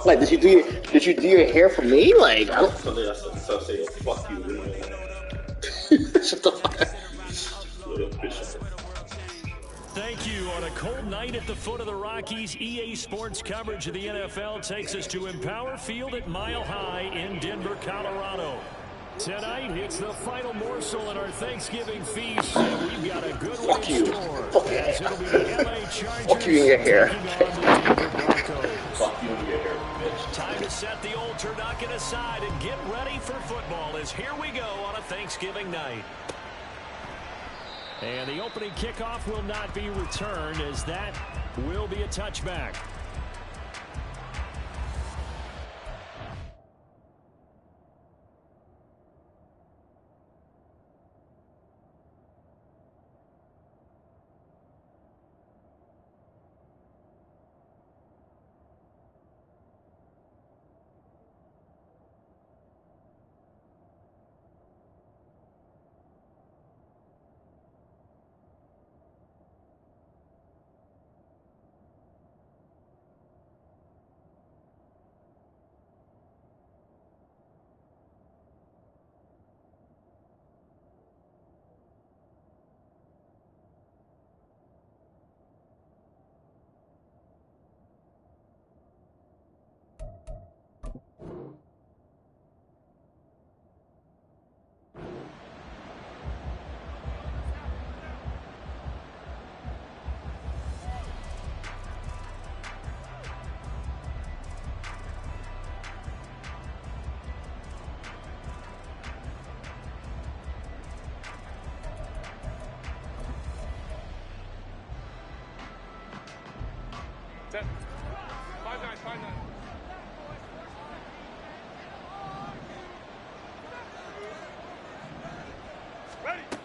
Like, did you do your hair for me? Like, I don't. Something I say, fuck you. Shut the fuck up. Thank you. On a cold night at the foot of the Rockies, EA Sports coverage of the NFL takes us to Empower Field at Mile High in Denver, Colorado. Tonight, it's the final morsel in our Thanksgiving feast, and we've got a good one in store. Fuck you. As it'll be the LA Chargers Fuck you in your hair. taking on the Denver Broncos. Fuck you in your hair, bitch. Time to set the old turducken aside and get ready for football, as here we go on a Thanksgiving night. And the opening kickoff will not be returned, as that will be a touchback.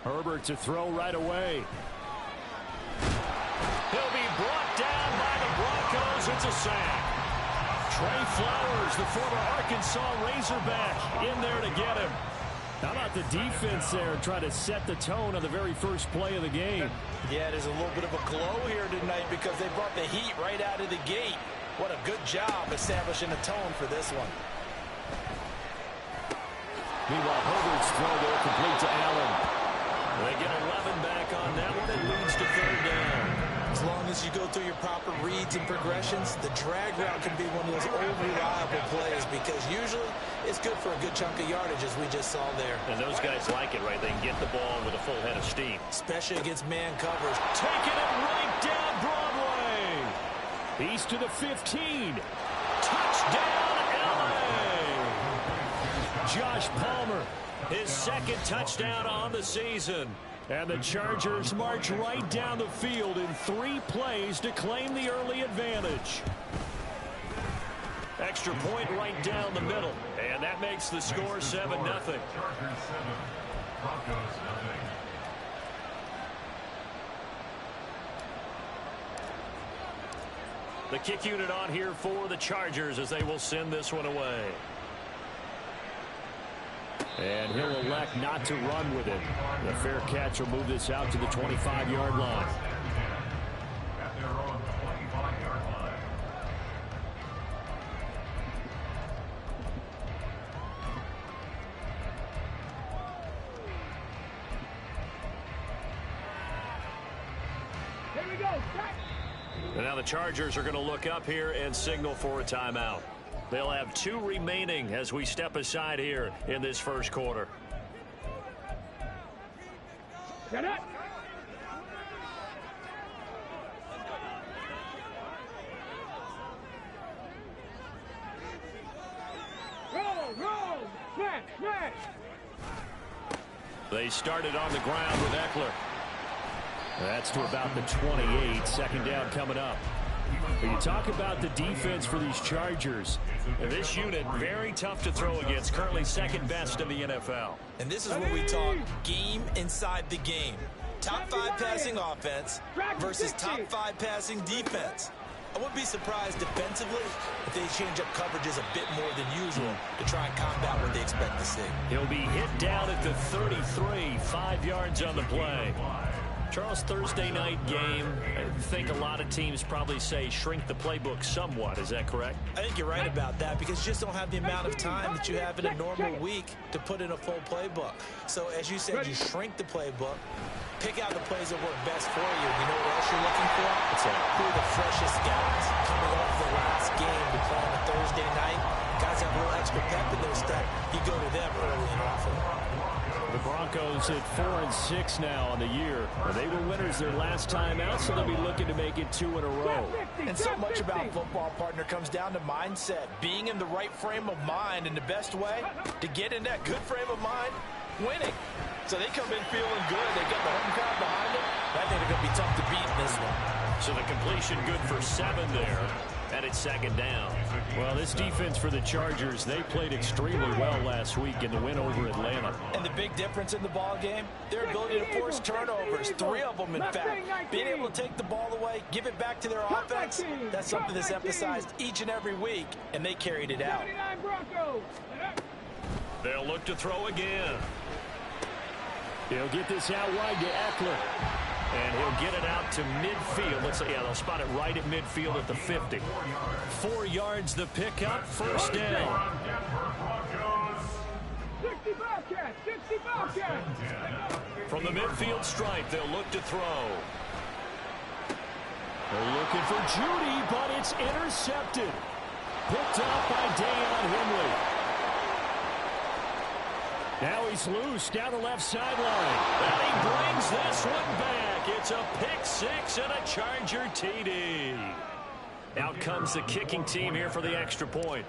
Herbert to throw right away. He'll be brought down by the Broncos. It's a sack. Trey Flowers, the former Arkansas Razorback, in there to get him. How about the defense there, trying to set the tone on the very first play of the game? Yeah, there's a little bit of a glow here tonight because they brought the heat right out of the gate. What a good job establishing a tone for this one. Meanwhile, Herbert's throw there complete to Allen. They get 11 back on that one. It leads to third down. As long as you go through your proper reads and progressions, the drag route can be one of those old reliable plays because usually it's good for a good chunk of yardage, as we just saw there. And those guys like it, right? They can get the ball with a full head of steam. Especially against man coverage. Taking it right down Broadway. He's to the 15. Touchdown, LA. Josh Palmer, his second touchdown on the season. And the Chargers march right down the field in 3 plays to claim the early advantage. Extra point right down the middle. And that makes the score 7-0. The kick unit on here for the Chargers as they will send this one away. And he'll elect not to run with it. The fair catch will move this out to the 25-yard line. Here we go. And now the Chargers are going to look up here and signal for a timeout. They'll have 2 remaining as we step aside here in this first quarter. Get it. Roll. Smash. They started on the ground with Eckler. That's to about the 28. Second down coming up. When you talk about the defense for these Chargers, this unit very tough to throw against, currently second best in the NFL. And this is where we talk game inside the game. Top 5 passing offense versus top 5 passing defense. I wouldn't be surprised defensively if they change up coverages a bit more than usual to try and combat what they expect to see. He'll be hit down at the 33, 5 yards on the play. Charles, Thursday night game. I think a lot of teams probably say shrink the playbook somewhat. Is that correct? I think you're right about that because you just don't have the amount of time that you have in a normal week to put in a full playbook. So as you said, you shrink the playbook, pick out the plays that work best for you. You know what else you're looking for? What's that? Who are the freshest guys coming off the last game to play on a Thursday night? Guys have a little extra pep in their step. You go to them early and often. The Broncos at 4-6 now on the year. They were winners their last time out, so they'll be looking to make it 2 in a row. And so much about football, partner, comes down to mindset. Being in the right frame of mind, and the best way to get in that good frame of mind, winning. So they come in feeling good. They got the home crowd behind them. I think they're going to be tough to beat in this one. So the completion good for 7 there. And it's 2nd down. Well, this defense for the Chargers, they played extremely well last week in the win over Atlanta. And the big difference in the ball game, their ability to force turnovers, 3 of them in fact. Being able to take the ball away, give it back to their offense, that's something that's emphasized each and every week, and they carried it out. They'll look to throw again. He'll get this out wide to Eckler. And he'll get it out to midfield. They'll spot it right at midfield at the 50. 4 yards the pickup, 1st down. 60 Bobcats. From the midfield stripe, they'll look to throw. They're looking for Judy, but it's intercepted. Picked up by Deion Henley. Now he's loose down the left sideline. And he brings this one back. It's a pick 6 and a Charger TD. Out comes the kicking team here for the extra point.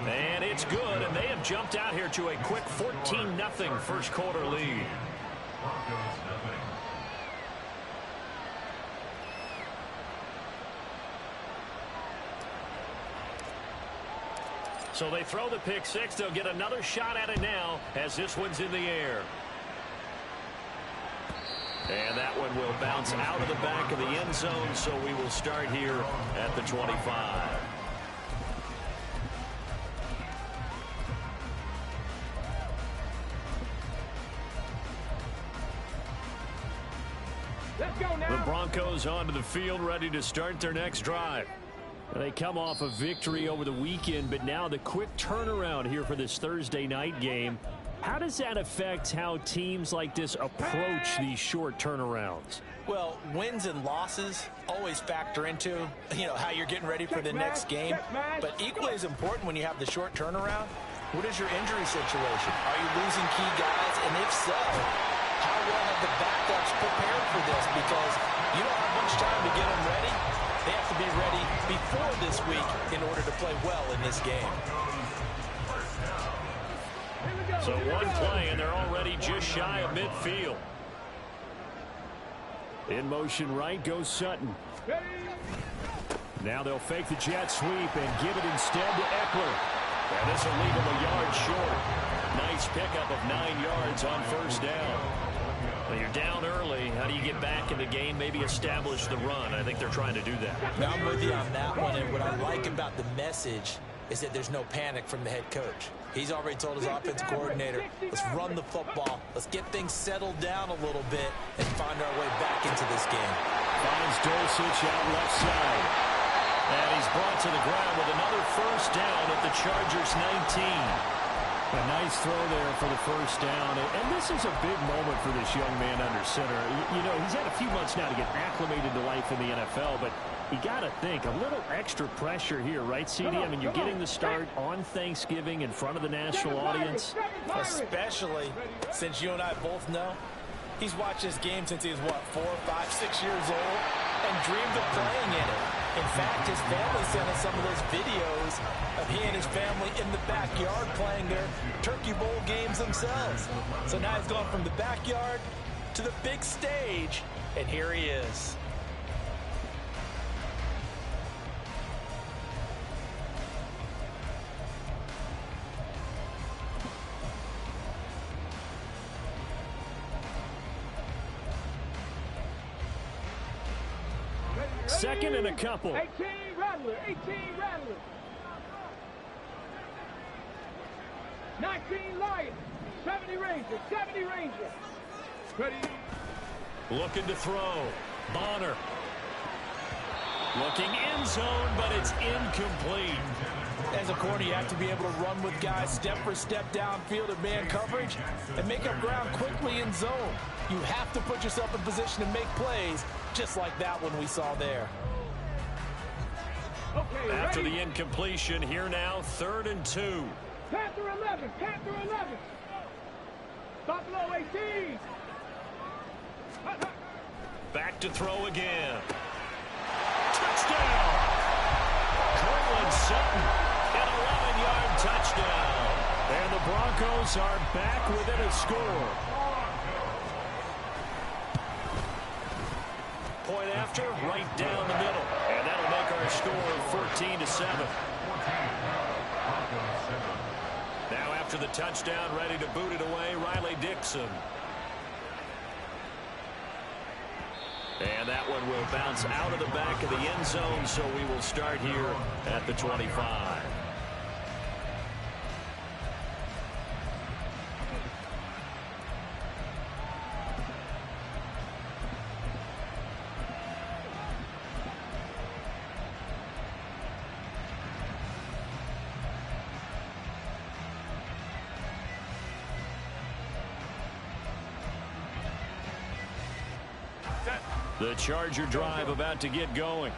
And it's good, and they have jumped out here to a quick 14-0 first quarter lead. So they throw the pick 6. They'll get another shot at it now as this one's in the air. And that one will bounce out of the back of the end zone, so we will start here at the 25. Let's go now. The Broncos onto the field, ready to start their next drive. They come off a victory over the weekend, but now the quick turnaround here for this Thursday night game. How does that affect how teams like this approach these short turnarounds? Well, wins and losses always factor into, how you're getting ready for the next game. But equally as important when you have the short turnaround, what is your injury situation? Are you losing key guys? And if so, how well have the backups prepared for this? Because you don't have much time to get them ready. They have to be ready before this week in order to play well in this game. So one play, and they're already just shy of midfield. In motion right goes Sutton. Now they'll fake the jet sweep and give it instead to Eckler. And this will leave him a yard short. Nice pickup of 9 yards on 1st down. Well, you're down early. How do you get back in the game? Maybe establish the run. I think they're trying to do that. Now I'm with you on that one, and what I like about the message is that there's no panic from the head coach. He's already told his offensive coordinator, let's run the football, let's get things settled down a little bit, and find our way back into this game. Finds Dulcich out left side. And he's brought to the ground with another 1st down at the Chargers 19. A nice throw there for the 1st down. And this is a big moment for this young man under center. He's had a few months now to get acclimated to life in the NFL, but you got to think, a little extra pressure here, right, CD? I mean, you're getting the start on Thanksgiving in front of the national audience. Especially since you and I both know he's watched this game since he was, 4, 5, 6 years old and dreamed of playing in it. In fact, his family sent us some of those videos of he and his family in the backyard playing their Turkey Bowl games themselves. So now he's gone from the backyard to the big stage, and here he is. Second and a couple. 18 Rattler. 19 Lions. 70 Rangers. 70 Rangers. Ready. Looking to throw. Bonner. Looking end zone, but it's incomplete. As a corner, you have to be able to run with guys step for step downfield in man coverage and make up ground quickly in zone. You have to put yourself in position to make plays, just like that one we saw there. Okay, After ready? the incompletion, here now, 3rd and 2. Panther 11. Panther 11. Buffalo 18. Back to throw again. Touchdown! Cortland Sutton, an 11-yard touchdown. And the Broncos are back within a score. Point after, right down the middle. And that'll make our score 14-7. Now after the touchdown, ready to boot it away, Riley Dixon. And that one will bounce out of the back of the end zone, so we will start here at the 25. The Charger drive about to get going.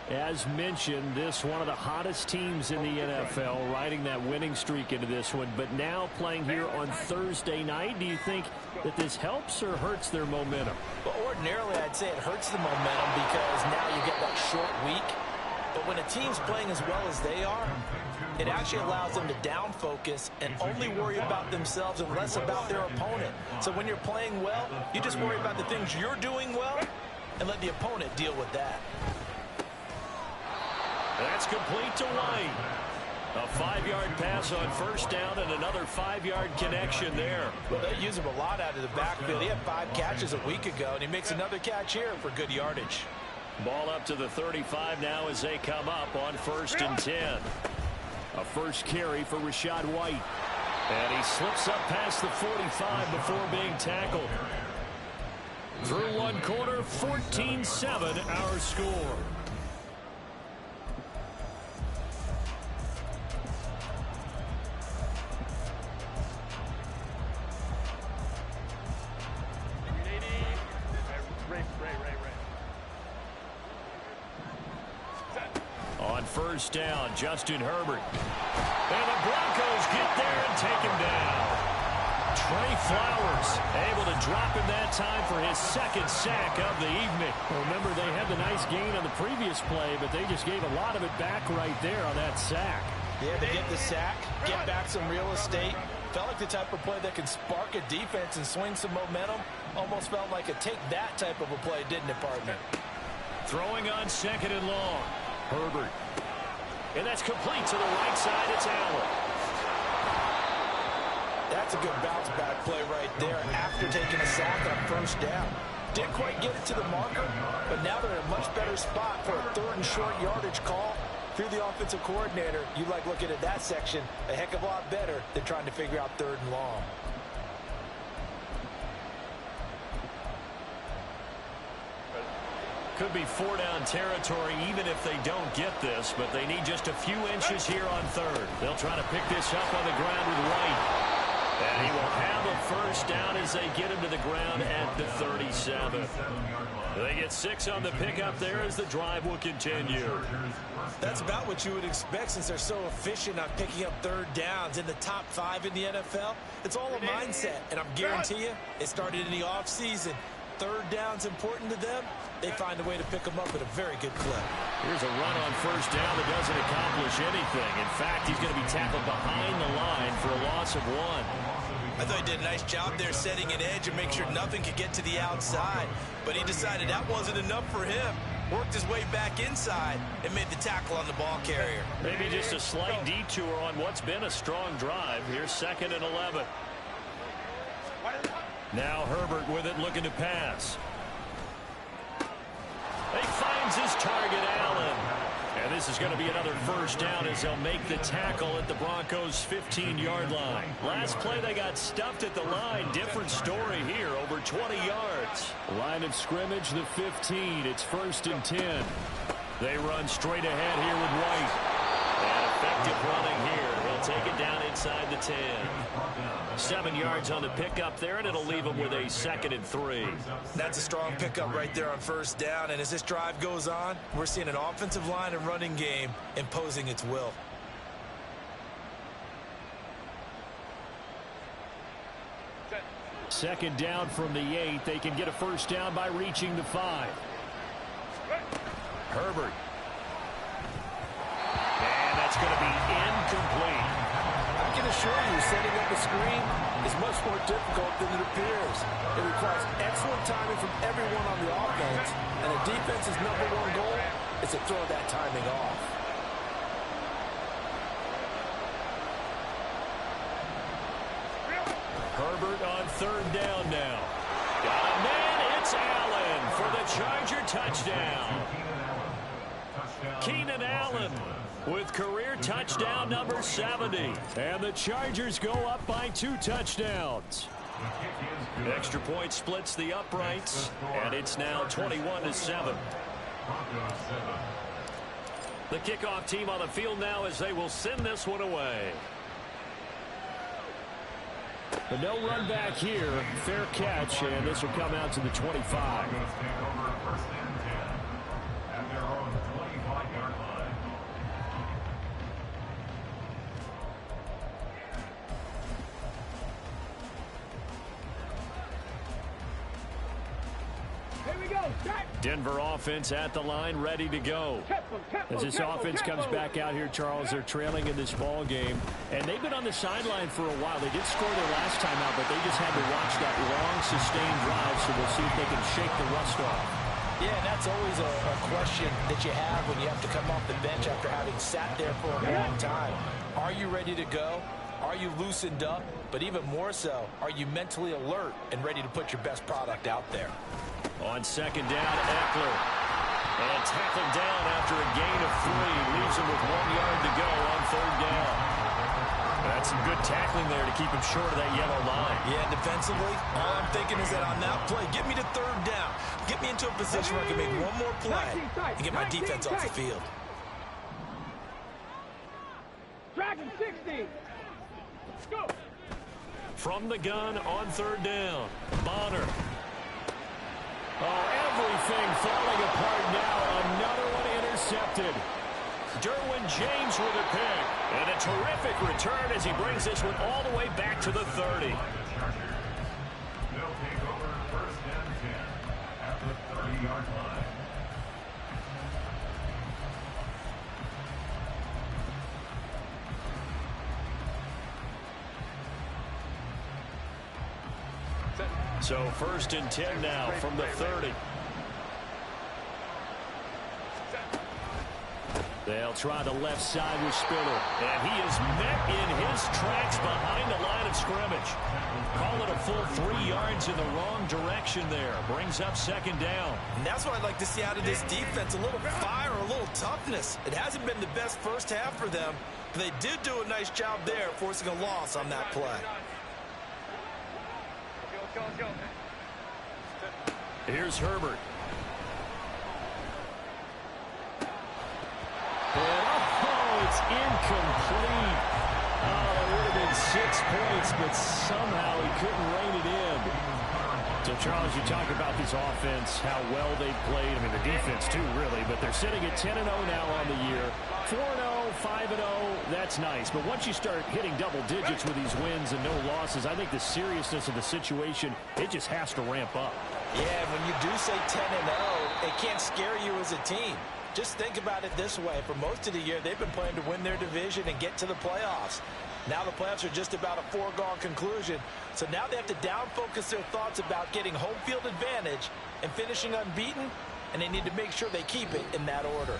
As mentioned, this one of the hottest teams in the NFL, riding that winning streak into this one, but now playing here on Thursday night. Do you think that this helps or hurts their momentum? Well, ordinarily, I'd say it hurts the momentum because now you get that short week. But when a team's playing as well as they are, it actually allows them to down focus and only worry about themselves and less about their opponent. So when you're playing well, you just worry about the things you're doing well and let the opponent deal with that. That's complete to White. A 5-yard pass on first down and another 5-yard connection there. Well, they use him a lot out of the backfield. He had 5 catches a week ago, and he makes another catch here for good yardage. Ball up to the 35 now as they come up on 1st and 10. A first carry for Rachaad White. And he slips up past the 45 before being tackled. Through one quarter, 14-7 our score. On first down, Justin Herbert. And the Broncos get there and take him down. Trey Flowers able to drop him that time for his 2nd sack of the evening. Well, remember, they had the nice gain on the previous play, but they just gave a lot of it back right there on that sack. Yeah, they get the sack, get back some real estate. Felt like the type of play that can spark a defense and swing some momentum. Almost felt like a take that type of a play, didn't it, partner? Throwing on 2nd and long. Herbert. And that's complete to the right side. It's Allen. That's a good bounce-back play right there after taking a sack on first down. Didn't quite get it to the marker, but now they're in a much better spot for a 3rd and short yardage call. If you're the offensive coordinator, you like looking at that section a heck of a lot better than trying to figure out 3rd and long. Could be 4-down territory even if they don't get this, but they need just a few inches here on 3rd. They'll try to pick this up on the ground with White. And he will have a first down as they get him to the ground at the 37. They get 6 on the pickup there as the drive will continue. That's about what you would expect since they're so efficient on picking up 3rd downs in the top 5 in the NFL. It's all a mindset, and I'm guarantee you it started in the offseason. 3rd down's important to them. They find a way to pick them up at a very good clip. Here's a run on first down that doesn't accomplish anything. In fact, he's going to be tackled behind the line for a loss of 1. I thought he did a nice job there setting an edge and make sure nothing could get to the outside. But he decided that wasn't enough for him. Worked his way back inside and made the tackle on the ball carrier. Maybe just a slight detour on what's been a strong drive. Here's 2nd and 11. Now Herbert with it, looking to pass. He finds his target, Allen. And And this is going to be another first down as they'll make the tackle at the Broncos' 15-yard line. Last play, they got stuffed at the line. Different story here, over 20 yards. Line of scrimmage, the 15. It's 1st and 10. They run straight ahead here with White. And effective running here. He'll take it down inside the 10. 7 yards on the pickup there, and it'll leave him with a 2nd and 3. That's a strong pickup right there on first down. And as this drive goes on, we're seeing an offensive line and running game imposing its will. Second down from the 8. They can get a first down by reaching the 5. Herbert. And that's going to be incomplete. I can assure you, setting up a screen is much more difficult than it appears. It requires excellent timing from everyone on the offense, and the defense's #1 goal is to throw that timing off. Herbert on 3rd down now. Got a man, it's Allen for the Charger touchdown. Keenan Allen with career touchdown number 70. And the Chargers go up by 2 touchdowns. Extra point splits the uprights, and it's now 21-7. The kickoff team on the field now as they will send this one away. But no run back here. Fair catch, and this will come out to the 25. Denver offense at the line, ready to go. As this offense comes back out here, Charles, they're trailing in this ball game, and they've been on the sideline for a while. They did score their last time out, but they just had to watch that long, sustained drive, so we'll see if they can shake the rust off. Yeah, and that's always a question that you have when you have to come off the bench after having sat there for a long time. Are you ready to go? Are you loosened up? But even more so, are you mentally alert and ready to put your best product out there? On 2nd down, Eckler. And tackled down after a gain of 3. Leaves him with 1 yard to go on 3rd down. That's some good tackling there to keep him short of that yellow line. Yeah, defensively, all I'm thinking is that on that play, get me to 3rd down. Get me into a position where I can make one more play and get my defense off the field. Dragon 60. Go. From the gun on 3rd down, Bonner. Oh, everything falling apart now. Another one intercepted. Derwin James with a pick. And a terrific return as he brings this one all the way back to the 30. They'll take over 1st and 10 at the 30-yard line. So 1st and 10 now from the 30. They'll try the left side with Spiller. And he is met in his tracks behind the line of scrimmage. Call it a full 3 yards in the wrong direction there. Brings up 2nd down. And that's what I'd like to see out of this defense. A little fire, a little toughness. It hasn't been the best first half for them, but they did do a nice job there, forcing a loss on that play. Here's Herbert. And it's incomplete. Oh, it would have been 6 points, but somehow he couldn't rein it in. So, Charles, you talk about this offense, how well they've played. I mean, the defense, too, really. But they're sitting at 10-0 now on the year. 4-0, 5-0, that's nice. But once you start hitting double digits with these wins and no losses, I think the seriousness of the situation, it just has to ramp up. Yeah, when you do say 10-0, it can't scare you as a team. Just think about it this way. For most of the year, they've been playing to win their division and get to the playoffs. Now the playoffs are just about a foregone conclusion. So now they have to down-focus their thoughts about getting home field advantage and finishing unbeaten, and they need to make sure they keep it in that order.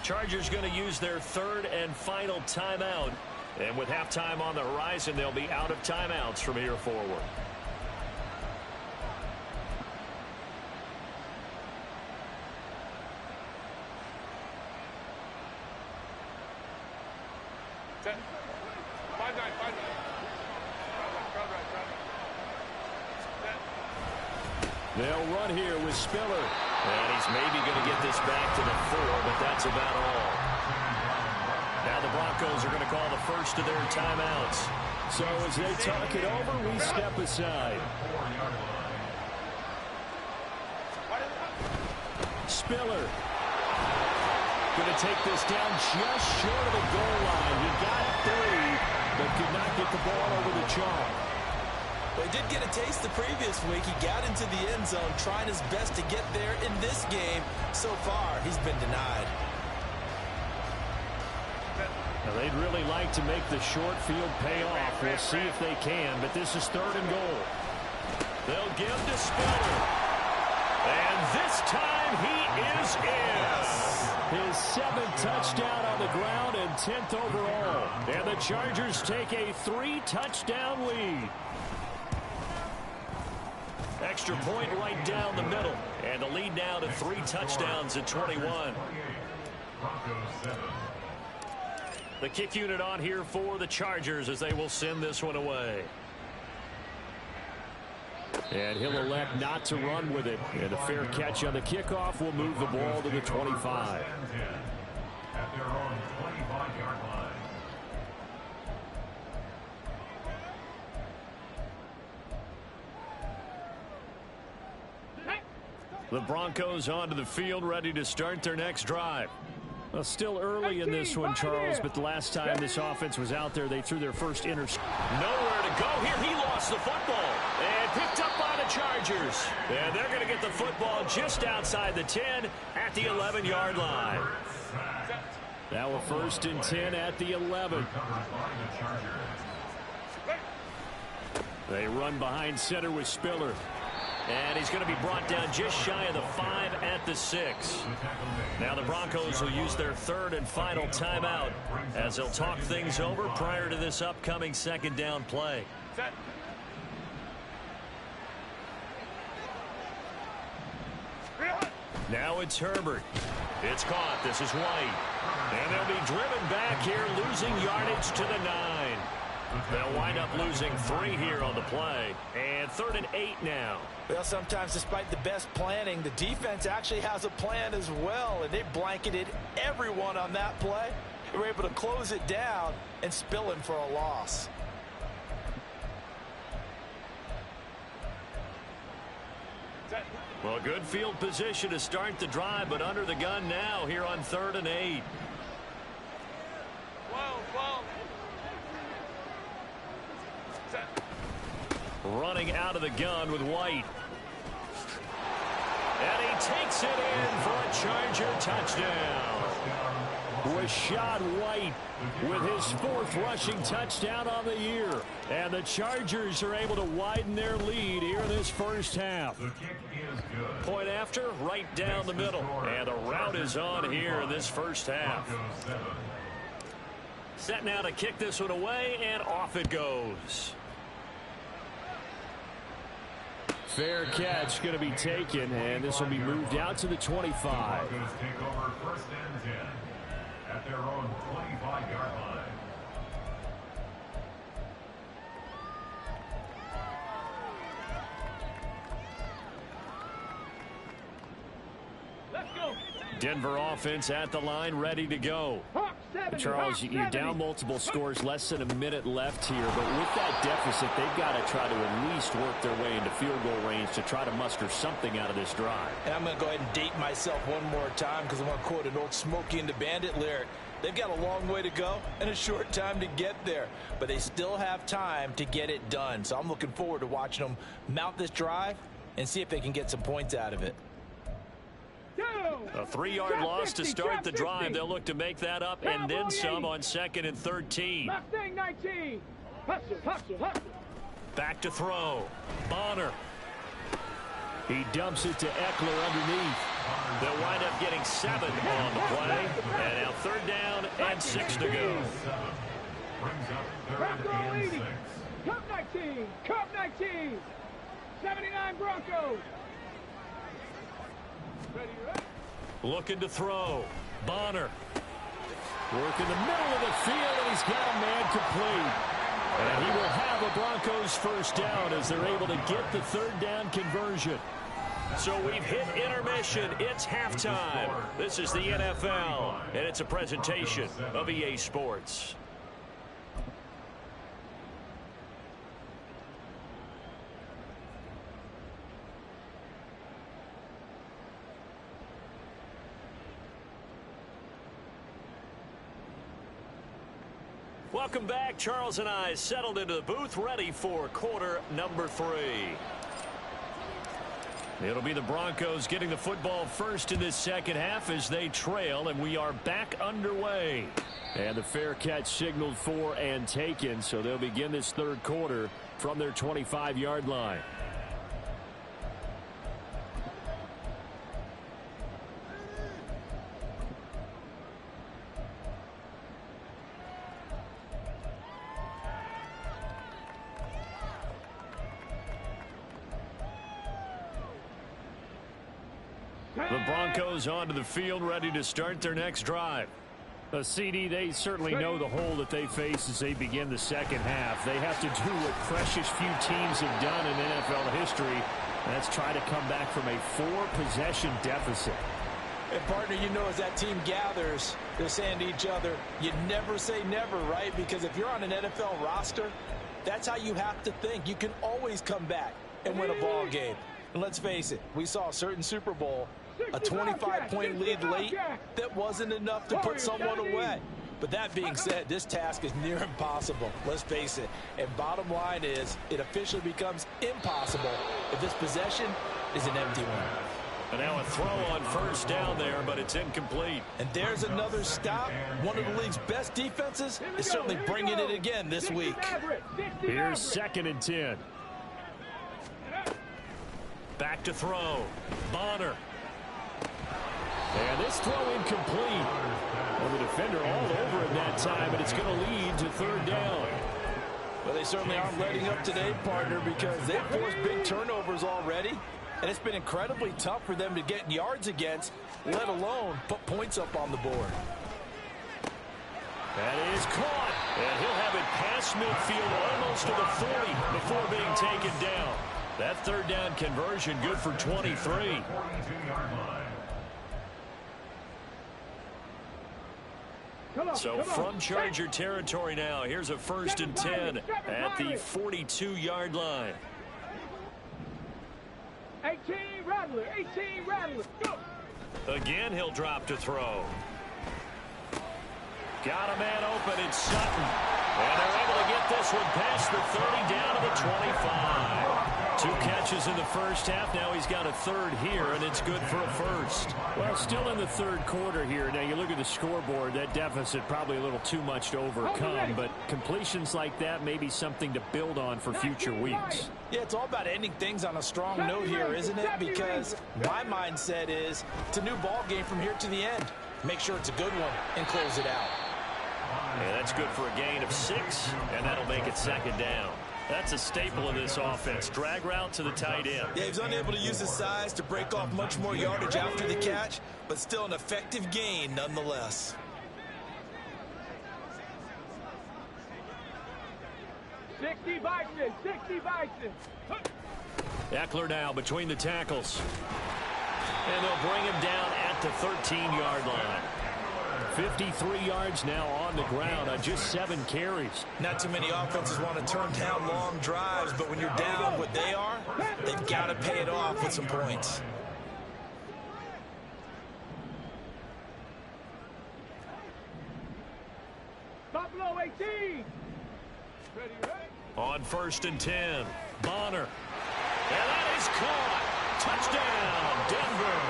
Chargers going to use their 3rd and final timeout. And with halftime on the horizon, they'll be out of timeouts from here forward. They'll run here with Spiller. And he's maybe going to get this back to the 4, but that's about all. Now the Broncos are going to call the first of their timeouts. So as they talk it over, we step aside. Spiller going to take this down just short of the goal line. He got 3, but could not get the ball over the chalk. Well, he did get a taste the previous week. He got into the end zone trying his best to get there in this game. So far, he's been denied. Now, they'd really like to make the short field pay off. We'll see if they can, but this is 3rd and goal. They'll give to Spiller. And this time he is in. His 7th touchdown on the ground and 10th overall. And the Chargers take a 3-touchdown lead. Extra point right down the middle. And the lead now to 3 touchdowns at 21. The kick unit on here for the Chargers as they will send this one away. And he'll elect not to run with it. And a fair catch on the kickoff will move the ball to the 25. At their own 25-yard line. The Broncos onto the field, ready to start their next drive. Well, still early in this one, Charles, but the last time this offense was out there, they threw their first interception. Nowhere to go here. He lost the football and picked up by the Chargers. And they're going to get the football just outside the 10 at the 11-yard line. Now a 1st and 10 at the 11. They run behind center with Spiller. And he's going to be brought down just shy of the 5 at the 6. Now the Broncos will use their 3rd and final timeout as they'll talk things over prior to this upcoming 2nd down play. Now it's Herbert. It's caught. This is White. And they'll be driven back here, losing yardage to the 9. They'll wind up losing 3 here on the play. And 3rd and 8 now. Well, sometimes despite the best planning, the defense actually has a plan as well, and they blanketed everyone on that play. They were able to close it down and spill in for a loss. Well, good field position to start the drive, but under the gun now here on 3rd and 8. Running out of the gun with White. And he takes it in for a Charger touchdown. Rachaad White with his 4th rushing touchdown on the year. And the Chargers are able to widen their lead here in this first half. The kick is good. Point after, right down the middle. And the route is on here in this first half. Set now to kick this one away, and off it goes. Fair catch going to be taken, and this will be moved out to the 25. Broncos take over 1st and 10 at their own 25-yard line. Let's go. Denver offense at the line, ready to go. Charles, you're down multiple scores, less than a minute left here, but with that deficit, they've got to try to at least work their way into field goal range to try to muster something out of this drive. And I'm going to go ahead and date myself one more time because I want to quote an old Smokey and the Bandit lyric. They've got a long way to go and a short time to get there, but they still have time to get it done. So I'm looking forward to watching them mount this drive and see if they can get some points out of it. A 3-yard loss to start the drive. They'll look to make that up and then some on 2nd and 13. Mustang 19. Hustle, hustle, hustle. Back to throw. Bonner. He dumps it to Eckler underneath. They'll wind up getting 7 on the play. And now 3rd down and 6 to go. Bronco leading. Cup 19. Cup 19. 79 Broncos. Ready, right? Looking to throw. Bonner. Work in the middle of the field, and he's got a man complete. And he will have a Broncos first down as they're able to get the third down conversion. So we've hit intermission. It's halftime. This is the NFL, and it's a presentation of EA Sports. Welcome back. Charles and I settled into the booth, ready for quarter number 3. It'll be the Broncos getting the football first in this second half as they trail, and we are back underway. And the fair catch signaled for and taken, so they'll begin this third quarter from their 25-yard line. The Broncos onto the field, ready to start their next drive. CD, they certainly know the hole that they face as they begin the second half. They have to do what precious few teams have done in NFL history, and that's try to come back from a 4-possession deficit. And, partner, you know, as that team gathers, they're saying to each other, you never say never, right? Because if you're on an NFL roster, that's how you have to think. You can always come back and win a ball game. And let's face it, we saw a certain Super Bowl, a 25-point lead late that wasn't enough to put someone away. But that being said, this task is near impossible. Let's face it. And bottom line is, it officially becomes impossible if this possession is an empty one. And now a throw on first down there, but it's incomplete. And there's another stop. One of the league's best defenses is certainly bringing it again this week. Here's 2nd and 10. Back to throw. Bonner. And this throw incomplete. Well, the defender all over it that time, and it's going to lead to third down. Well, they certainly aren't letting up today, partner, because they've forced big turnovers already. And it's been incredibly tough for them to get yards against, let alone put points up on the board. That is caught. And he'll have it past midfield almost to the 40 before being taken down. That third down conversion good for 23. So from Charger territory now, here's a 1st and 10 at the 42-yard line. 18 Rattler, 18 Rattler, go! Again, he'll drop to throw. Got a man open, it's Sutton. And they're able to get this one past the 30 down to the 25. 2 catches in the first half. Now he's got a third here, and it's good for a first. Well, still in the third quarter here. Now you look at the scoreboard, that deficit probably a little too much to overcome, but completions like that may be something to build on for future weeks. Yeah, it's all about ending things on a strong note here, isn't it? Because my mindset is it's a new ball game from here to the end. Make sure it's a good one and close it out. And that's good for a gain of 6, and that'll make it 2nd down. That's a staple of this offense. Drag route to the tight end. Yeah, he's unable to use his size to break off much more yardage after the catch, but still an effective gain nonetheless. Sixty Bison. Eckler now between the tackles. And they'll bring him down at the 13-yard line. 53 yards now on the ground on just 7 carries. Not too many offenses want to turn down long drives, but when you're down what they are, they've got to pay it off with some points. Buffalo 18. Ready. On 1st and 10, Bonner. And that is caught. Touchdown, Denver.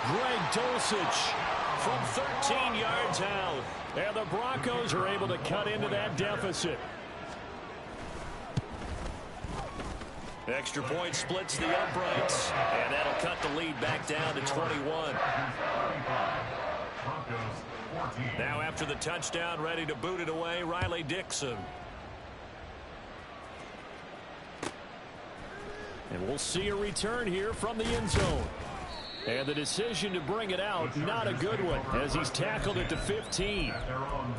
Greg Dulcich from 13 yards out. And the Broncos are able to cut into that deficit. Extra point splits the uprights. And that'll cut the lead back down to 21. Now after the touchdown, ready to boot it away, Riley Dixon. And we'll see a return here from the end zone. And the decision to bring it out, not a good one, as he's tackled it to 15.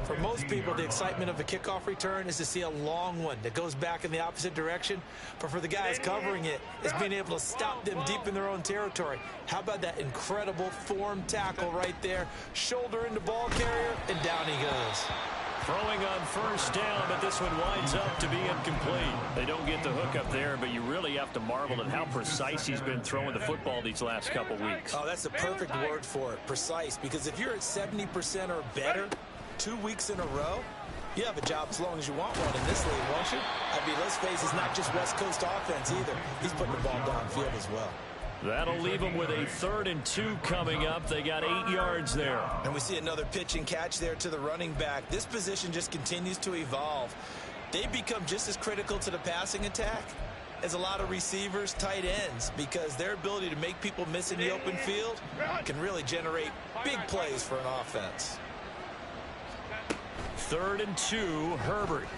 For most people, the excitement of a kickoff return is to see a long one that goes back in the opposite direction. But for the guys covering it, it's being able to stop them deep in their own territory. How about that incredible form tackle right there? Shoulder into ball carrier, and down he goes. Throwing on first down, but this one winds up to be incomplete. They don't get the hook up there, but you really have to marvel at how precise he's been throwing the football these last couple weeks. Oh, that's the perfect word for it, precise, because if you're at 70% or better 2 weeks in a row, you have a job as long as you want one in this league, won't you? I mean, let's face it, it's not just West Coast offense either. He's putting the ball downfield as well. That'll leave them with a 3rd and 2 coming up. They got 8 yards there. And we see another pitch and catch there to the running back. This position just continues to evolve. They become just as critical to the passing attack as a lot of receivers, tight ends, because their ability to make people miss in the open field can really generate big plays for an offense. 3rd and 2, Herbert.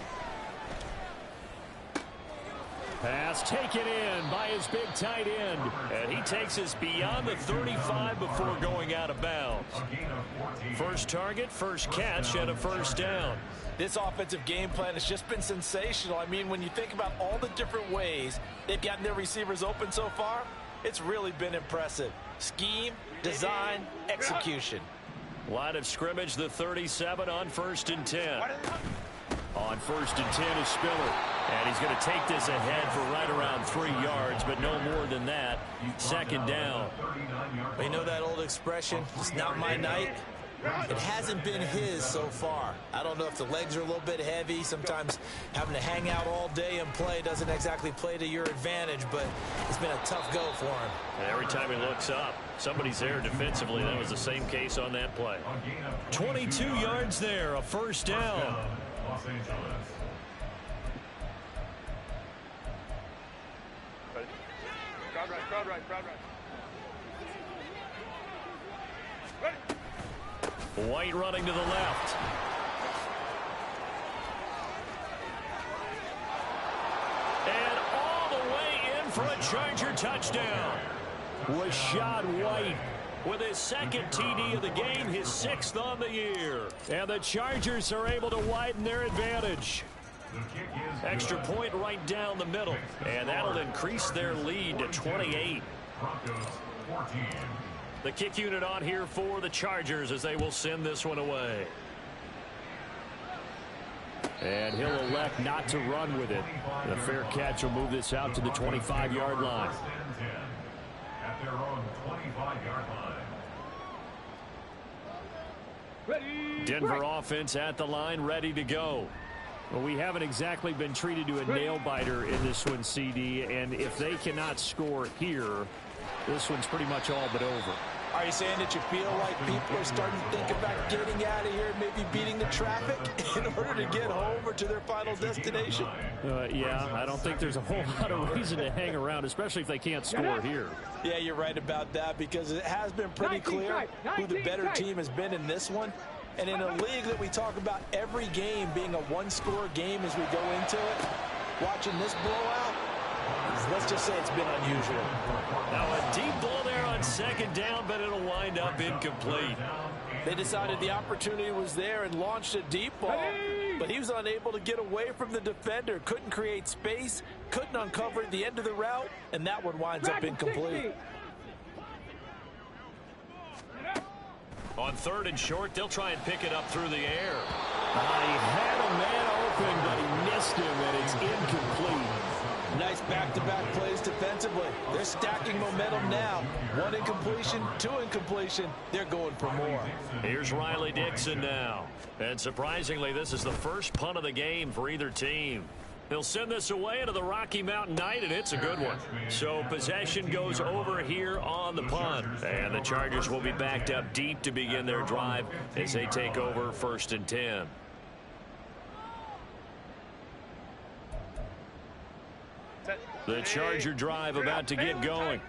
Pass taken in by his big tight end. And he takes us beyond the 35 before going out of bounds. First target, first catch, and a first down. This offensive game plan has just been sensational. I mean, when you think about all the different ways they've gotten their receivers open so far, it's really been impressive. Scheme, design, execution. Line of scrimmage, the 37 on 1st and 10. On 1st and 10 is Spiller. And he's going to take this ahead for right around 3 yards, but no more than that. 2nd down. You know that old expression, it's not my night? It hasn't been his so far. I don't know if the legs are a little bit heavy. Sometimes having to hang out all day and play doesn't exactly play to your advantage, but it's been a tough go for him. And every time he looks up, somebody's there defensively. That was the same case on that play. 22 yards there, a 1st down. Los Angeles. Crowd right. White running to the left. And all the way in for a Charger touchdown. Rashad White with his 2nd TD of the game, his 6th on the year. And the Chargers are able to widen their advantage. Extra point right down the middle. And that'll increase their lead to 28. Broncos 14. The kick unit on here for the Chargers as they will send this one away. And he'll elect not to run with it. The fair catch will move this out to the 25-yard line. 1st and 10 at their own 25-yard line. Denver offense at the line, ready to go. Well, we haven't exactly been treated to a nail-biter in this one, CD, and if they cannot score here, this one's pretty much all but over. Are you saying that you feel like people are starting to think about getting out of here and maybe beating the traffic in order to get home or to their final destination? Yeah, I don't think there's a whole lot of reason to hang around, especially if they can't score here. Yeah, you're right about that, because it has been pretty clear who the better team has been in this one. And in a league that we talk about every game being a one-score game as we go into it, watching this blowout, let's just say it's been unusual. Now a deep ball there on 2nd down, but it'll wind up incomplete. They decided the opportunity was there and launched a deep ball, but he was unable to get away from the defender, couldn't create space, couldn't uncover the end of the route, and that one winds up incomplete. On 3rd and short, they'll try and pick it up through the air. He had a man open, but he missed him, and it's incomplete. Nice back-to-back plays defensively. They're stacking momentum now. 1 incompletion, 2 incompletion. They're going for more. Here's Riley Dixon now. And surprisingly, this is the first punt of the game for either team. They'll send this away into the Rocky Mountain Night, and it's a good one. So possession goes over here on the punt. And the Chargers will be backed up deep to begin their drive as they take over 1st and 10. The Charger drive about to get going.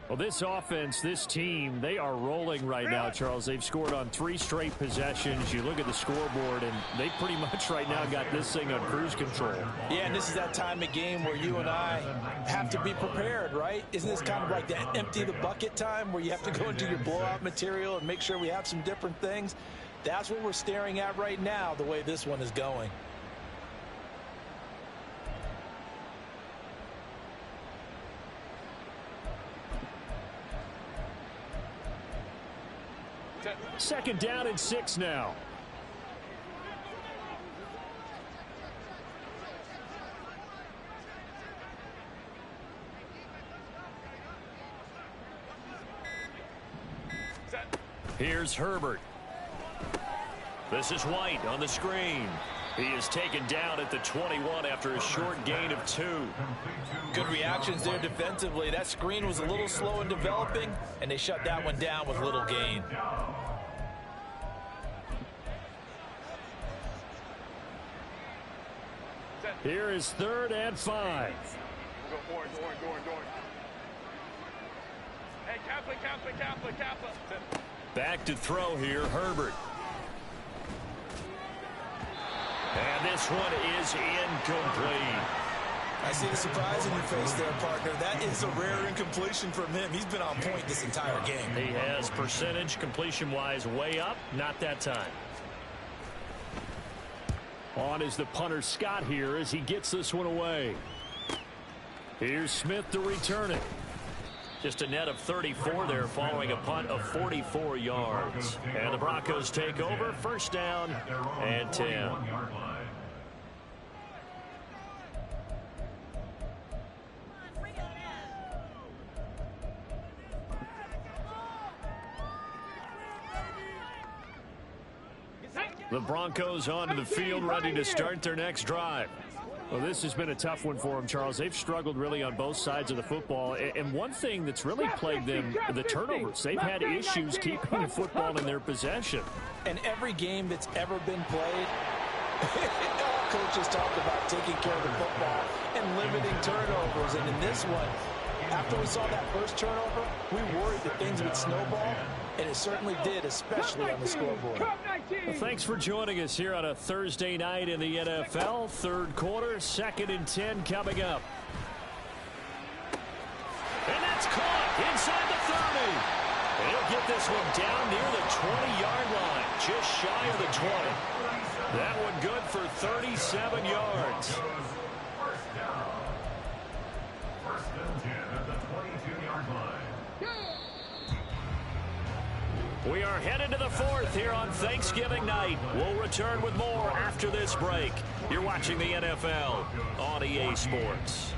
Well, this offense, this team, they are rolling right now, Charles. They've scored on 3 straight possessions. You look at the scoreboard, and they pretty much right now got this thing on cruise control. Yeah, and this is that time of game where you and I have to be prepared, right? Isn't this kind of like that empty the bucket time where you have to go into your blowout material and make sure we have some different things? That's what we're staring at right now, the way this one is going. Second down and 6 now. Here's Herbert. This is White on the screen. He is taken down at the 21 after a short gain of 2. Good reactions there defensively. That screen was a little slow in developing, and they shut that one down with little gain. Here is 3rd and 5. Hey, Kaplan. Back to throw here, Herbert. And this one is incomplete. I see the surprise in your face there, partner. That is a rare incompletion from him. He's been on point this entire game. He has percentage completion-wise way up. Not that time. On is the punter Scott here as he gets this one away. Here's Smith to return it. Just a net of 34 there following a punt of 44 yards. And the Broncos take over. First down and 10. The Broncos onto the field, ready to start their next drive. Well, this has been a tough one for them, Charles. They've struggled really on both sides of the football. And one thing that's really plagued them, the turnovers. They've had issues keeping the football in their possession. And every game that's ever been played, all coaches talked about taking care of the football and limiting turnovers. And in this one, after we saw that first turnover, we worried that things would snowball, and it certainly did, especially on the scoreboard. Well, thanks for joining us here on a Thursday night in the NFL. Third quarter, 2nd and 10 coming up. And that's caught inside the 30. He'll get this one down near the 20-yard line, just shy of the 20. That one good for 37 yards. First down. First and 10 at the 22-yard line. We are headed to the 4th here on Thanksgiving night. We'll return with more after this break. You're watching the NFL on EA Sports.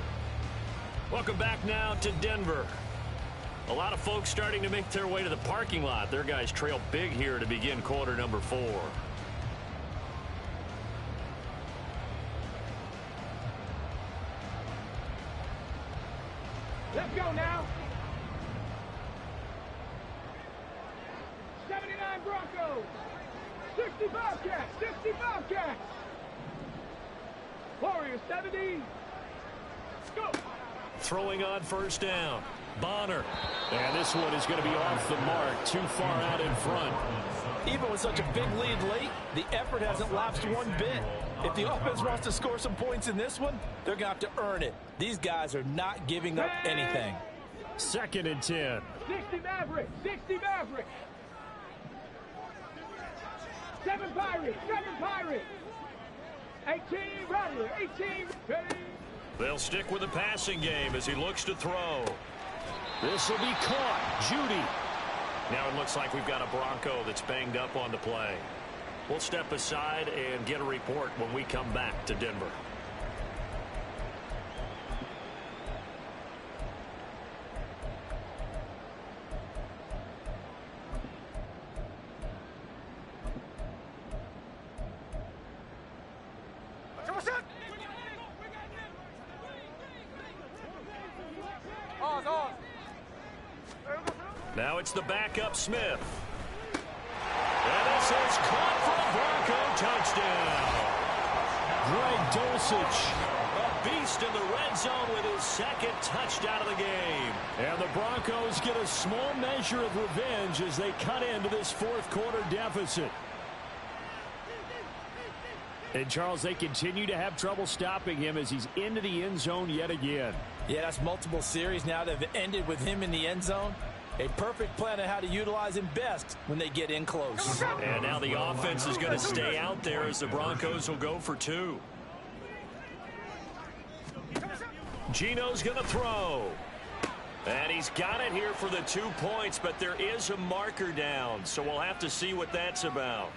Welcome back now to Denver. A lot of folks starting to make their way to the parking lot. Their guys trail big here to begin quarter number 4. Let's go now. 79 Broncos. 65 Cats. 65 Cats. Warriors 70. Go. Throwing on first down. Bonner. And this one is going to be off the mark. Too far out in front. Even with such a big lead late, the effort hasn't lapsed one bit. If the offense wants to score some points in this one, they're going to have to earn it. These guys are not giving up anything. 2nd and 10. 60 Mavericks. 60 Mavericks. 7 Pirates. 7 Pirates. 18 Rattler. 18. Ready. They'll stick with the passing game as he looks to throw. This will be caught. Judy. Now it looks like we've got a Bronco that's banged up on the play. We'll step aside and get a report when we come back to Denver. Now it's the backup Smith. And this is caught for a Bronco touchdown. Greg Dulcich beast in the red zone with his second touchdown of the game. And the Broncos get a small measure of revenge as they cut into this fourth quarter deficit. And, Charles, they continue to have trouble stopping him as he's into the end zone yet again. Yeah, that's multiple series now that have ended with him in the end zone. A perfect plan on how to utilize him best when they get in close. And now the offense is going to stay out there as the Broncos will go for 2. Geno's going to throw. And he's got it here for the 2 points, but there is a marker down, so we'll have to see what that's about.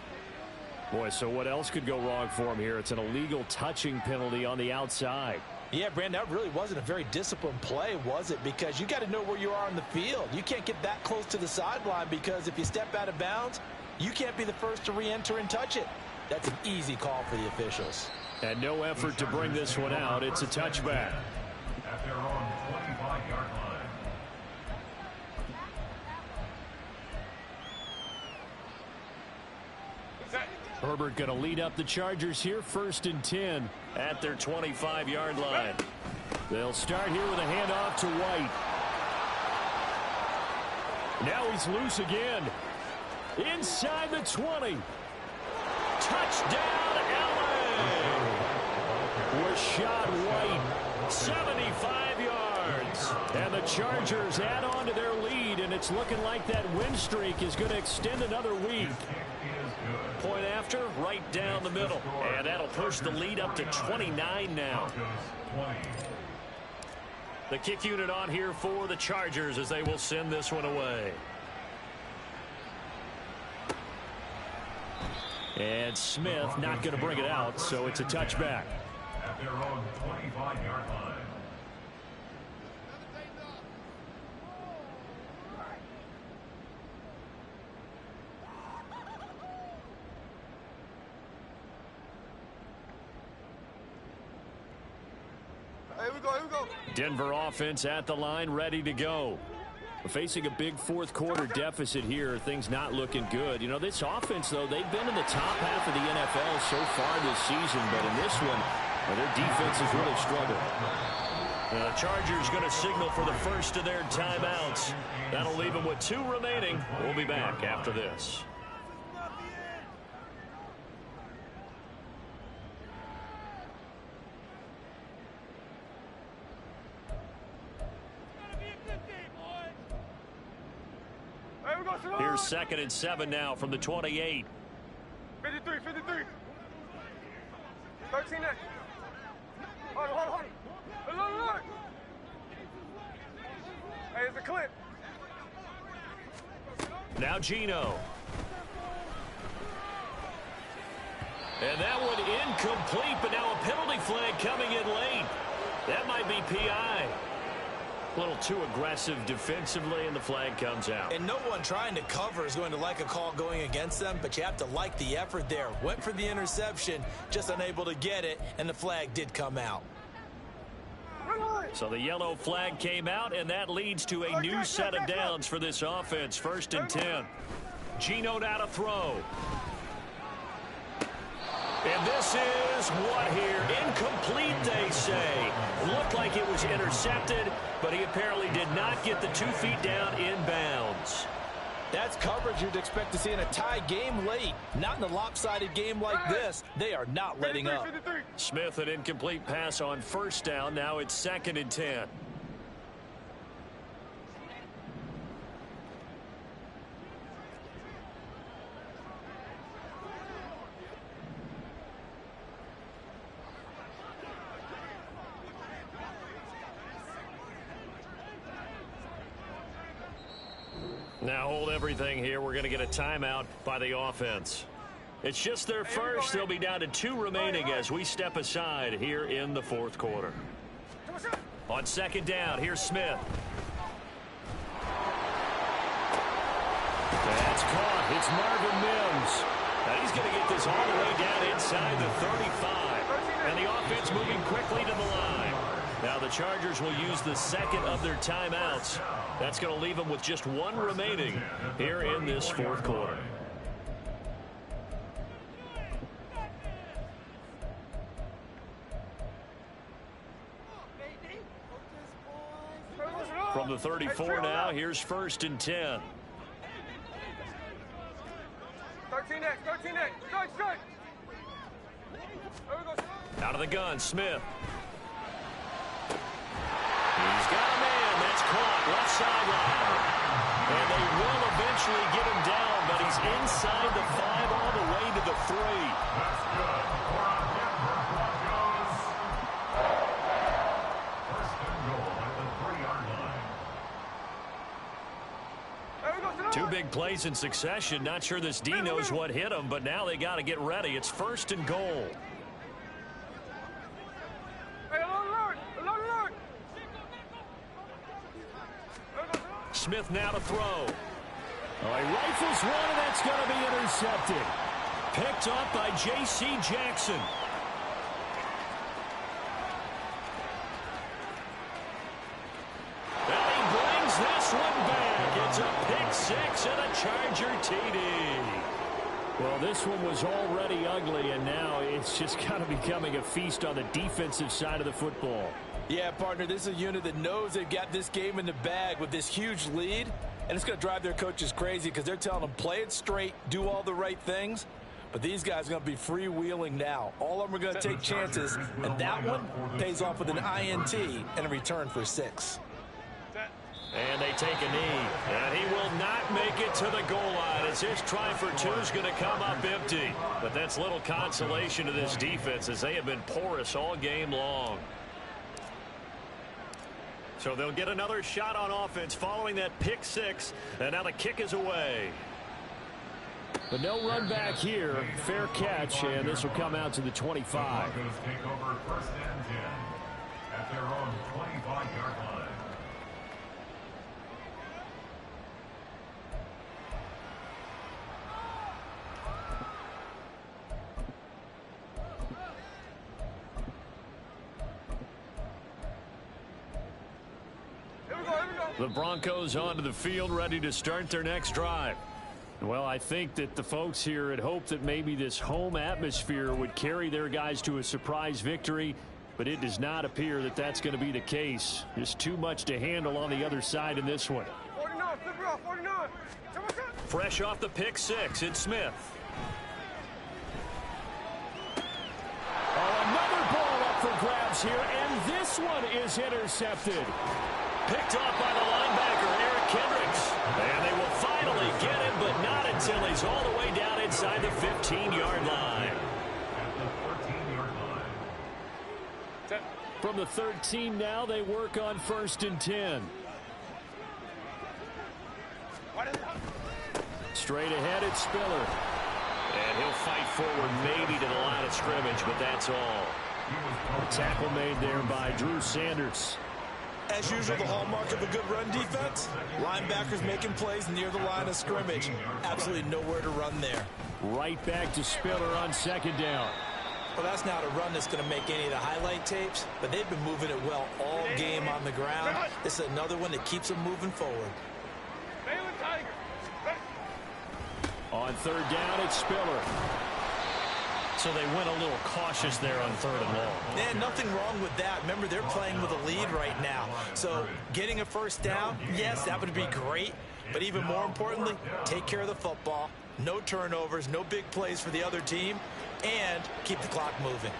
Boy, so what else could go wrong for him here? It's an illegal touching penalty on the outside. Yeah, Brandon, that really wasn't a very disciplined play, was it? Because you got to know where you are on the field. You can't get that close to the sideline because if you step out of bounds, you can't be the first to re-enter and touch it. That's an easy call for the officials. And no effort to bring this one out. It's a touchback. At their own 25-yard line. Herbert going to lead up the Chargers here, 1st and 10 at their 25-yard line. They'll start here with a handoff to White. Now he's loose again. Inside the 20. Touchdown, LA! Rashad White, 75 yards. And the Chargers add on to their lead, and it's looking like that win streak is going to extend another week. Point after, right down the middle. And that'll push the lead up to 29 now. The kick unit on here for the Chargers as they will send this one away. And Smith not going to bring it out, so it's a touchback. At their own 25-yard line. Denver offense at the line, ready to go. We're facing a big fourth quarter deficit here. Things not looking good. You know, this offense, though, they've been in the top half of the NFL so far this season, but in this one, their defense has really struggled. The Chargers going to signal for the first of their timeouts. That'll leave them with 2 remaining. We'll be back after this. Here's 2nd and 7 now from the 28. 53. 13 next. Hold. Look. Hey, it's a clip. Now Geno. And that one incomplete, but now a penalty flag coming in late. That might be PI. A little too aggressive defensively, and the flag comes out. And no one trying to cover is going to like a call going against them, but you have to like the effort there. Went for the interception, just unable to get it, and the flag did come out. So the yellow flag came out, and that leads to a new set of downs for this offense. 1st and 10. Geno now to throw. And this is what here? Incomplete, they say. Looked like it was intercepted, but he apparently did not get the 2 feet down in bounds. That's coverage you'd expect to see in a tie game late. Not in a lopsided game like this. They are not letting up. Smith, an incomplete pass on 1st down. Now it's 2nd and 10. Now hold everything here. We're going to get a timeout by the offense. It's just their first. They'll be down to 2 remaining as we step aside here in the fourth quarter. On 2nd down, here's Smith. That's caught. It's Marvin Mims. Now he's going to get this all the way down inside the 35. And the offense moving quickly to the line. Now the Chargers will use the 2nd of their timeouts. That's going to leave them with just 1 remaining here in this fourth quarter. From the 34 now, here's 1st and 10. 13 next, 13 next. Strike, strike. Out of the gun, Smith. He's got a man. That's caught. Left sideline. And they will eventually get him down, but he's inside the 5 all the way to the 3. That's good for a Denver Broncos. First and goal at the 3-yard line. 2 big plays in succession. Not sure this D knows what hit him, but now they got to get ready. It's 1st and goal. Smith now to throw. Oh, he rifles one, and that's going to be intercepted. Picked up by J.C. Jackson. And he brings this one back. It's a pick 6 and a Charger TD. Well, this one was already ugly, and now it's just kind of becoming a feast on the defensive side of the football. Yeah, partner, this is a unit that knows they've got this game in the bag with this huge lead, and it's going to drive their coaches crazy because they're telling them play it straight, do all the right things. But these guys are going to be freewheeling now. All of them are going to take chances, and that one pays off with an INT and a return for 6. And they take a knee, and he will not make it to the goal line as his try for 2 is going to come up empty. But that's little consolation to this defense as they have been porous all game long. So they'll get another shot on offense following that pick 6, and now the kick is away. But no run back here. Fair catch, and this will come out to the 25. The Broncos take over 1st and 10 at their own 25-yard line. The Broncos onto the field, ready to start their next drive. Well, I think that the folks here had hoped that maybe this home atmosphere would carry their guys to a surprise victory, but it does not appear that that's going to be the case. Just too much to handle on the other side in this one. 49, flip it off, 49. Fresh off the pick 6, it's Smith. Oh, another ball up for grabs here, and this one is intercepted. Picked off by the linebacker, Eric Kendricks. And they will finally get him, but not until he's all the way down inside the 15-yard line. At the 13-yard line. From the 13 now, they work on 1st and 10. Straight ahead, it's Spiller. And he'll fight forward maybe to the line of scrimmage, but that's all. A tackle made there by Drew Sanders. As usual, the hallmark of a good run defense, linebackers making plays near the line of scrimmage. Absolutely nowhere to run there. Right back to Spiller on 2nd down. Well, that's not a run that's going to make any of the highlight tapes, but they've been moving it well all game on the ground. This is another one that keeps them moving forward. On 3rd down, it's Spiller. So they went a little cautious there on 3rd and long. Yeah, nothing wrong with that. Remember, they're playing with a lead right now. So getting a 1st down, yes, that would be great. But even more importantly, take care of the football. No turnovers, no big plays for the other team, and keep the clock moving.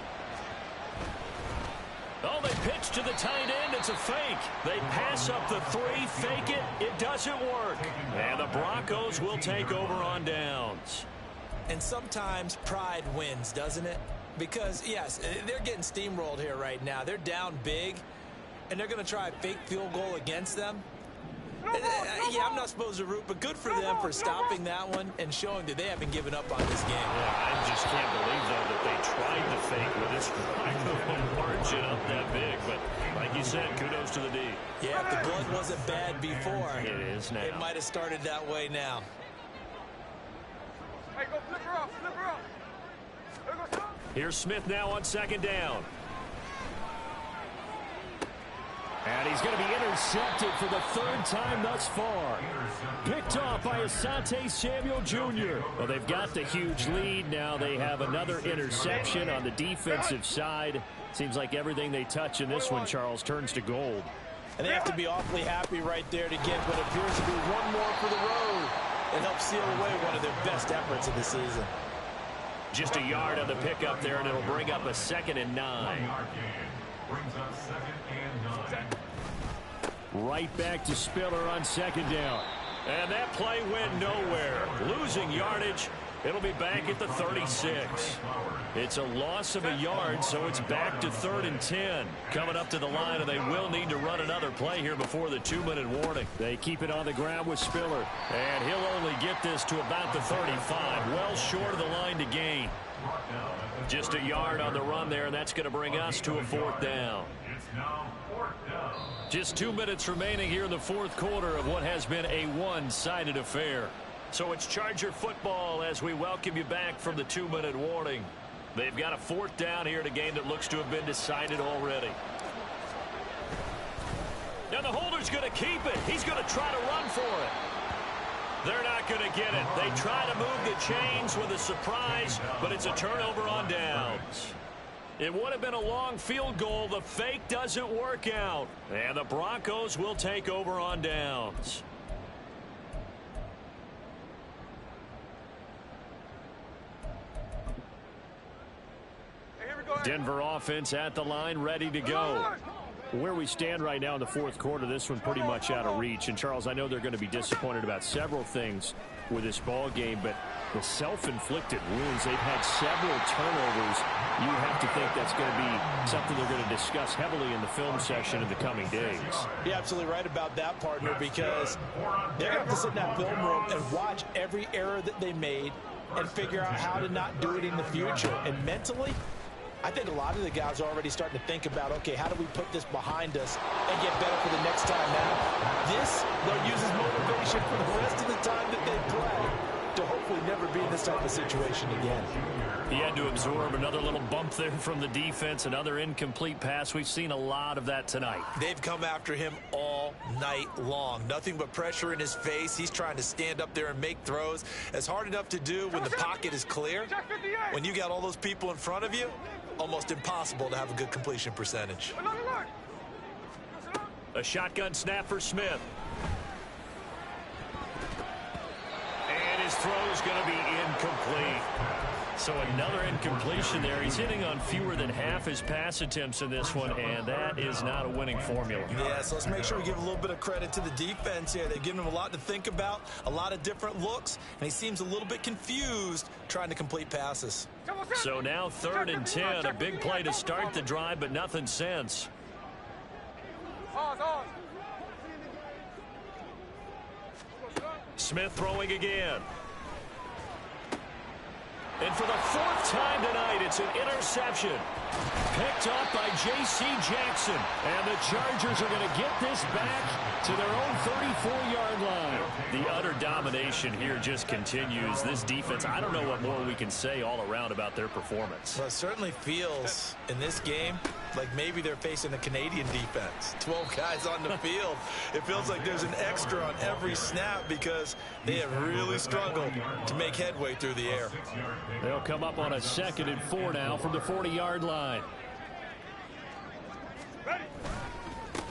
Oh, they pitch to the tight end. It's a fake. They pass up the 3, fake it. It doesn't work. And the Broncos will take over on downs. And sometimes pride wins, doesn't it? Because, yes, they're getting steamrolled here right now. They're down big, and they're going to try a fake field goal against them. Yeah, I'm not supposed to root, but good for them for stopping that one and showing that they haven't given up on this game. Yeah, I just can't believe, though, that they tried the fake with this margin up that big. But like you said, kudos to the D. Yeah, if the blood wasn't bad before, it is now. It might have started that way now. Hey, go flip her off, flip her off. Here's Smith now on 2nd down. And he's going to be intercepted for the 3rd time thus far. Picked off by Asante Samuel Jr. Well, they've got the huge lead. Now they have another interception on the defensive side. Seems like everything they touch in this one, Charles, turns to gold. And they have to be awfully happy right there to get what appears to be one more for the road and help seal away one of their best efforts of the season. Just a yard on the pickup there, and it'll bring up a 2nd and 9. Brings up 2nd and 9. Right back to Spiller on 2nd down. And that play went nowhere. Losing yardage. It'll be back at the 36. It's a loss of a yard, so it's back to 3rd and 10. Coming up to the line, and they will need to run another play here before the 2-minute warning. They keep it on the ground with Spiller, and he'll only get this to about the 35, well short of the line to gain. Just a yard on the run there, and that's going to bring us to a 4th down. It's now 4th down. Just 2 minutes remaining here in the 4th quarter of what has been a one-sided affair. So it's Charger football as we welcome you back from the 2-minute warning. They've got a 4th down here in a game that looks to have been decided already. Now the holder's going to keep it. He's going to try to run for it. They're not going to get it. They try to move the chains with a surprise, but it's a turnover on downs. It would have been a long field goal. The fake doesn't work out. And the Broncos will take over on downs. Denver offense at the line, ready to go. Where we stand right now in the 4th quarter, this one pretty much out of reach. And, Charles, I know they're going to be disappointed about several things with this ball game, but the self-inflicted wounds, they've had several turnovers. You have to think that's going to be something they're going to discuss heavily in the film session in the coming days. You're absolutely right about that, partner, because they're going to have to sit in that film room and watch every error that they made and figure out how to not do it in the future. And mentally, I think a lot of the guys are already starting to think about, okay, how do we put this behind us and get better for the next time out? This, they'll use as motivation for the rest of the time that they play to hopefully never be in this type of situation again. He had to absorb another little bump there from the defense, another incomplete pass. We've seen a lot of that tonight. They've come after him all night long. Nothing but pressure in his face. He's trying to stand up there and make throws. It's hard enough to do when the pocket is clear. When you got all those people in front of you, almost impossible to have a good completion percentage. A shotgun snap for Smith. And his throw is going to be incomplete. So another incompletion there. He's hitting on fewer than half his pass attempts in this one, and that is not a winning formula. Yeah, so let's make sure we give a little bit of credit to the defense here. They've given him a lot to think about, a lot of different looks, and he seems a little bit confused trying to complete passes. So now 3rd and 10, a big play to start the drive, but nothing since. Smith throwing again. And for the 4th time tonight, it's an interception. Picked up by J.C. Jackson. And the Chargers are going to get this back to their own 34-yard line. The utter domination here just continues. This defense, I don't know what more we can say all around about their performance. Well, it certainly feels in this game like maybe they're facing a Canadian defense. 12 guys on the field. It feels like there's an extra on every snap because they have really struggled to make headway through the air. They'll come up on a 2nd and 4 now from the 40-yard line.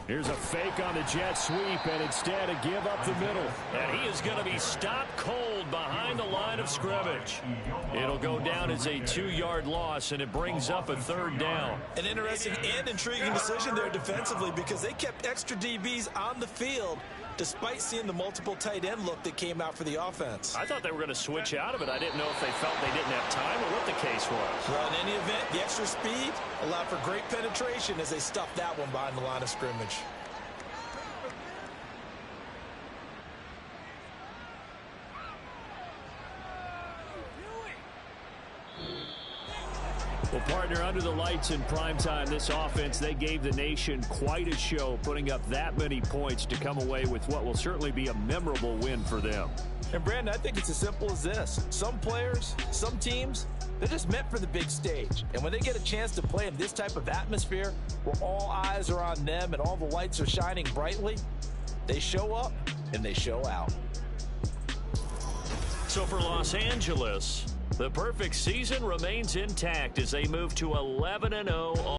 Here's a fake on the jet sweep, and instead a give up the middle. And he is going to be stopped cold behind the line of scrimmage. It'll go down as a 2-yard loss, and it brings up a 3rd down. An interesting and intriguing decision there defensively because they kept extra DBs on the field despite seeing the multiple tight end look that came out for the offense. I thought they were going to switch out of it. I didn't know if they felt they didn't have time or what the case was. Well, in any event, the extra speed allowed for great penetration as they stuffed that one behind the line of scrimmage. Well, partner, under the lights in primetime, this offense, they gave the nation quite a show, putting up that many points to come away with what will certainly be a memorable win for them. And, Brandon, I think it's as simple as this. Some players, some teams, they're just meant for the big stage. And when they get a chance to play in this type of atmosphere where all eyes are on them and all the lights are shining brightly, they show up and they show out. So for Los Angeles, the perfect season remains intact as they move to 11-0.